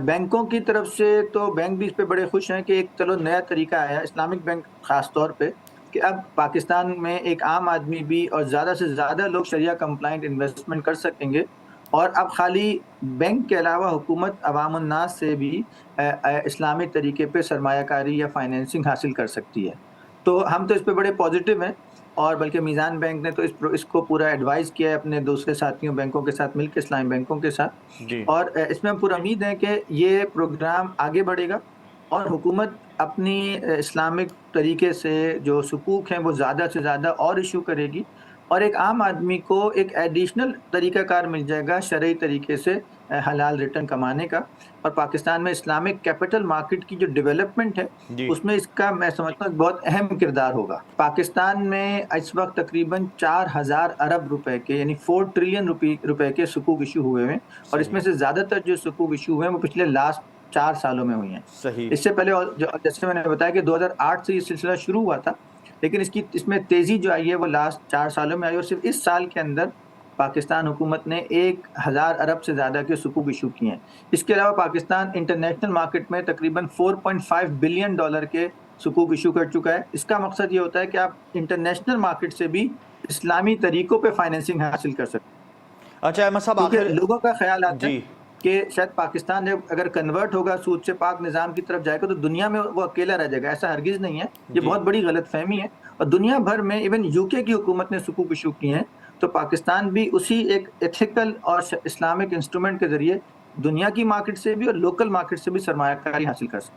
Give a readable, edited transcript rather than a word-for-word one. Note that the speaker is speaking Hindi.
बैंकों की तरफ से तो बैंक भी इस पे बड़े खुश हैं कि एक चलो नया तरीका आया इस्लामिक बैंक खास तौर पे, कि अब पाकिस्तान में एक आम आदमी भी और ज़्यादा से ज़्यादा लोग शरिया कंप्लाइंट इन्वेस्टमेंट कर सकेंगे। और अब खाली बैंक के अलावा हुकूमत अवामुन नास से भी इस्लामी तरीके पे सरमायाकारी या फाइनेंसिंग हासिल कर सकती है। तो हम तो इस पे बड़े पॉजिटिव हैं। और बल्कि मीज़ान बैंक ने तो इसको पूरा एडवाइस किया है अपने दूसरे साथियों बैंकों के साथ मिलकर, इस्लामी बैंकों के साथ। जी। और इसमें हम पूरा उम्मीद है कि ये प्रोग्राम आगे बढ़ेगा और हुकूमत अपनी इस्लामिक तरीके से जो सुकूक हैं वो ज़्यादा से ज़्यादा और इशू करेगी। और एक आम आदमी को एक एडिशनल तरीक़ाकार मिल जाएगा शरई तरीके से हलाल रिटर्न कमाने का। और पाकिस्तान में इस्लामिक कैपिटल मार्केट की जो डेवलपमेंट है, जी। उसमें इसका मैं समझता हूँ बहुत अहम किरदार होगा। पाकिस्तान में इस वक़्त तकरीबन 4000 अरब रुपए के यानी 4 ट्रिलियन रुपए के सुकूक इश्यू हुए हैं। और सही। इसमें से ज़्यादातर जो सुकूक इश्यू हुए हैं वो पिछले लास्ट 4 सालों में हुई हैं। सही। इससे पहले और जैसे मैंने बताया कि 2008 से ये सिलसिला शुरू हुआ था, लेकिन इसमें तेज़ी जो आई है वो लास्ट 4 सालों में आई। और सिर्फ़ इस साल के अंदर पाकिस्तान हुकूमत ने 1000 अरब से ज़्यादा के सुकूक इश्यू किए हैं। इसके अलावा पाकिस्तान इंटरनेशनल मार्केट में तकरीबन $4.5 बिलियन के सुकूक इश्यू कर चुका है। इसका मकसद ये होता है कि आप इंटरनेशनल मार्केट से भी इस्लामी तरीकों पे फाइनेंसिंग हासिल कर सकते हैं। अच्छा अहमद साहब, क्योंकि आखिर लोगों का ख्याल आता है जी। कि शायद पाकिस्तान जब अगर कन्वर्ट होगा सूद से पाक निज़ाम की तरफ जाएगा तो दुनिया में वो अकेला रह जाएगा। ऐसा हरगिज़ नहीं है। ये जी। बहुत बड़ी गलतफ़हमी है। और दुनिया भर में इवन यूके की हुकूमत ने सुकूक इश्यू किए हैं। तो पाकिस्तान भी उसी एक एथिकल और इस्लामिक इंस्ट्रूमेंट के ज़रिए दुनिया की मार्केट से भी और लोकल मार्केट से भी सरमायाकारी हासिल कर सकता है।